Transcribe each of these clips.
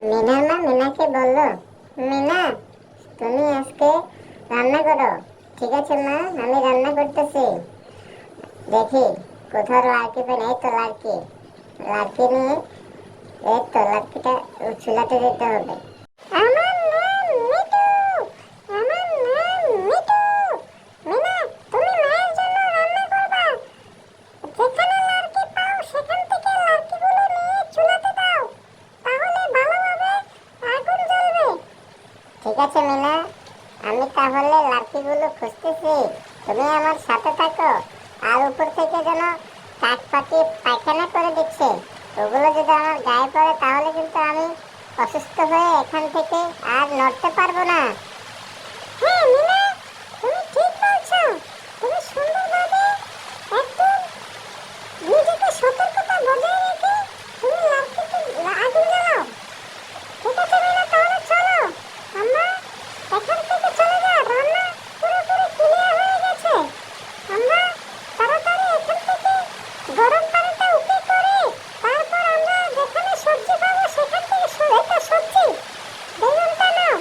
মিনার মা মিনাকে বলল, মিনা তুমি আজকে রান্না করো। ঠিক আছে মা, আমি রান্না করতেছি। দেখি কোথাও লাড়কি পেন। এই তো লাড়কি, লাড়কি নিয়ে এই তো লাড়কিটা চুলাতে দিতে হবে। আমার নাম মিঠু, আমার নাম মিঠু। মিনা তুমি মায়ের জন্য রান্না করবা। যেখানে লাড়কি পাও সেখান থেকে লাড়কিগুলো নিয়ে চুলাতে দাও, তাহলে ভালোভাবে আগুন জ্বলবে। ঠিক আছে মিনা, আমি তাহলে লাঠিগুলো খুঁজতেছি, তুমি আমার সাথে থাকো। আর উপর থেকে যেন কাক পাখি পায়খানা করে দিচ্ছে, ওগুলো যদি আমার গায়ে পড়ে তাহলে কিন্তু আমি অসুস্থ হয়ে এখান থেকে আর নড়তে পারবো না। হ্যাঁ মিনা, তুমি ঠিক বলছো। তুমি সুন্দরভাবে একদম নিজেকে সতর্কতা বজায় রেখে তুমি লাঠিতে আগুন জ্বালাও। ঠিক আছে মিনা, তাহলে চলো আমরা এখান থেকে চলে যা। রান্না পুরোপুরি ক্লিয়ার হয়ে গেছে। আমরা তাড়াতাড়ি এখান থেকে গরম পানিটা উপে করে তারপর আমরা যেখানে সবজি পাবো সেখান থেকে এটা সবজি বেগুনটা নাও।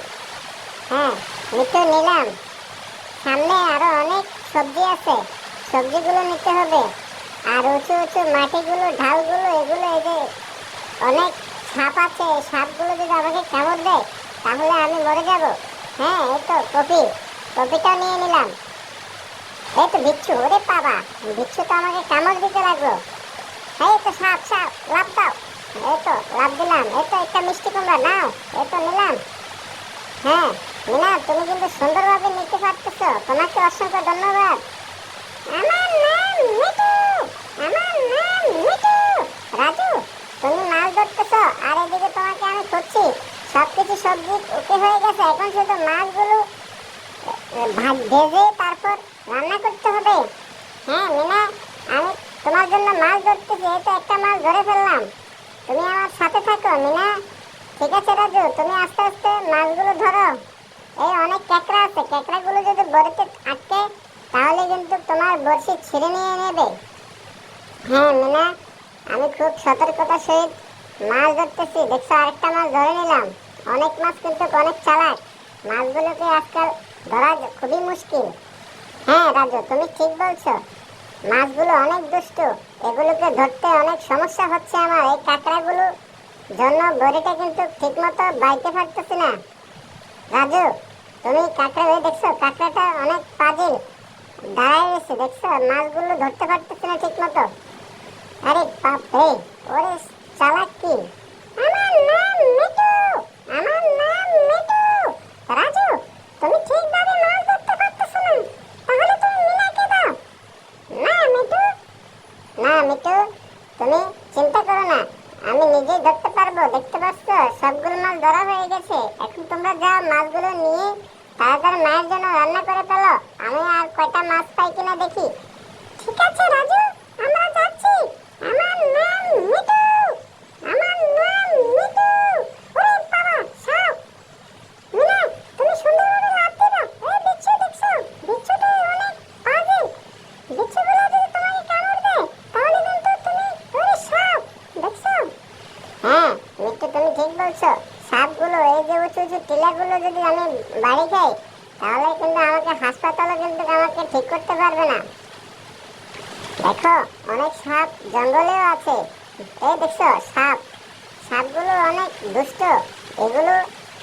হ্যাঁ নিতে নিলাম। সামনে আরো অনেক সবজি আছে, সবজিগুলো নিতে হবে। আর উঁচু উঁচু মাটিগুলো ঢালগুলো এগুলো এই যে অনেক সাপ আছে, এই সাপগুলো যদি আমাকে কামড় দেয় তাহলে আমি মরে যাব। হ্যাঁ এই তো কপি, কপিটা নিয়ে নিলাম। এই তো বিচ্ছু, ওরে বাবা, বিচ্ছু তো আমাকে কামড় দিতে লাগলো। এই তো সাপ, সাপ লাফ দাও। এই তো লাফ দিলাম। এই তো একটা মিষ্টি কুমড়া নাও, এই তো নিলাম। হ্যাঁ মিনা, তুমি কিন্তু সুন্দরভাবে নিতে পারতেছো, তোমাকে অসংখ্য ধন্যবাদ। আমার নাম মিঠু, আমার নাম মিঠু। রাজু, তুমি মাছ ধরতেছো আর এদিকে তোমাকে আমি খুঁজছি। সবকিছু সবজি ওকে হয়ে গেছে, এখন শুধু মাছগুলো ভাত ভেজে তারপর রান্না করতে হবে। হ্যাঁ মিনা, আমি তোমার জন্য মাছ ধরতেছি। এই তো একটা মাছ ধরে ফেললাম, তুমি আমার সাথে থাকো মিনা। ঠিক আছে রাজু, তুমি আস্তে আস্তে মাছগুলো ধরো। এই অনেক ক্যাকড়া আছে, ক্যাকড়াগুলো যদি বড়িতে আটকে তাহলে কিন্তু তোমার বড়শি ছিঁড়ে নিয়ে নেবে। হ্যাঁ মিনা, আমি খুব সতর্কতার সহিত মাছ ধরতেছি। দেখছো আরেকটা মাছ ধরে নিলাম। অনেক মাছ কিন্তু অনেক চালাক, মাছগুলোকে আজকাল ধরা খুবই মুশকিল। হ্যাঁ রাজু, তুমি ঠিক বলছো, মাছগুলো অনেক দুষ্ট, এগুলোকে ধরতে অনেক সমস্যা হচ্ছে আমার। এই কাঁকড়াগুলো জন্য বড়িটা কিন্তু ঠিক মতো বাইতে পারতেছি না। রাজু, তুমি কাঁকড়া দেখছো, কাঁকড়াটা অনেক পাজিল দাঁড়ায় রয়েছে, দেখছো মাছগুলো ধরতে পারতেছি না ঠিক মতো। আরে বাপ রে, ওরে চালাক কি। আমার নাম মিঠু, আমার নাম মিঠু। রাজু, তুমি ঠিকভাবে মাছ ধরতে পারতেছো না, তাহলে তুমি মিনাকে দাও। না মিঠু, না মিঠু, তুমি চিন্তা করো না, আমি নিজেই ধরতে পারবো। দেখতে পাচ্ছ সবগুলো মাছ ধরা হয়ে গেছে। এখন তোমরা যাও, মাছগুলো নিয়ে তাড়াতাড়ি মায়ের জন্য রান্না করে ফেলো। আমি আর কয়টা মাছ পাই কিনা দেখি। ঠিক আছে রাজু, আমরা যাচ্ছি। আমার নাম মিঠু, আমার নাম মিঠু। ওরে বাবা, সাপ। মিনা, তুমি সুন্দরভাবে লাফ দিবা। এই বিচ্ছু দেখছো, বিচ্ছুটা অনেক পাজিল। বিচ্ছুগুলো যদি তোমাকে কামড় দেয় তাহলে কিন্তু তুমি, ওরে সাপ দেখছো। হ্যাঁ মিঠু, তুমি ঠিক বলছো। সাপগুলো এই যে উঁচু উঁচু টিলাগুলো যদি আমি বাড়ি যাই তাহলে কিন্তু আমাকে হাসপাতালে কিন্তু আমাকে ঠিক করতে পারবে না। দেখো অনেক সাপ জঙ্গলেও আছে। এই দেখছো সাপ, সাপগুলো অনেক দুষ্ট, এগুলো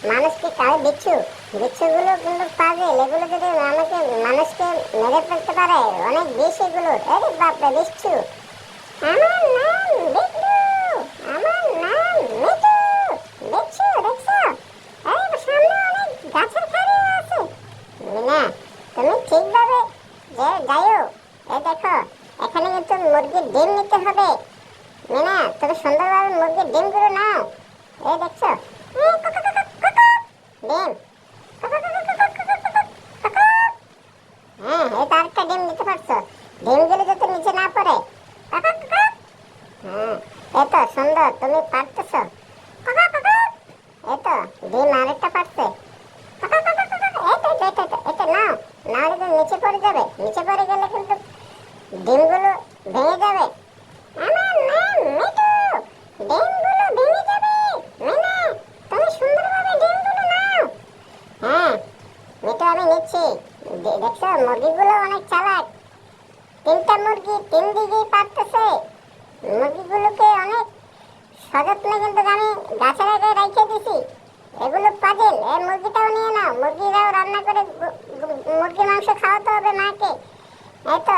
মানুষকে কারে বিচ্ছু, বিচ্ছুগুলো কিন্তু পাগল, এগুলো যদি আমাকে মানুষকে মেরে ফেলতে পারে, অনেক বিষ এগুলো। আরে বাপরে, বিচ্ছু। আমার নাম বিট্টু, আমার নাম মিঠু। দেখছো দেখছো, আরে সামনে অনেক গাছের ফাড়ি আছে। মিনা, তুমি ঠিকভাবে যে যাইও। এই দেখো এখানে কিন্তু মুরগির ডিম নিতে হবে। মিনা, তুমি সুন্দরভাবে মুরগির ডিমগুলো নাও। এই দেখছো ডিম, হ্যাঁ এই তো আরেকটা ডিম নিতে পারছো। ডিমগুলো যাতে নিচে না পড়ে। হ্যাঁ এই তো সুন্দর, তুমি পারতেছো। এই তো ডিম আরেকটা পারছে। এটা নাও, নাহলে তো নিচে পড়ে যাবে। নিচে পড়ে গেলে কিন্তু ডিমগুলো ভেঙে যাবে। আমার নাম মিঠু, ডিমগুলো ভেঙে যাবে। মিনা, তুমি দিচ্ছি। দেখছো মুরগিগুলো অনেক চালাক, তিনটা মুরগি তিন দিকেই পারতেছে। মুরগিগুলোকে অনেক সযত্নে কিন্তু আমি গাছের আগে রেখে দিছি। এগুলো পাজেল, এই মুরগিটাও নিয়ে নাও, মুরগিরাও রান্না করে মুরগি মাংস খাওয়াতে হবে মাকে। এই তো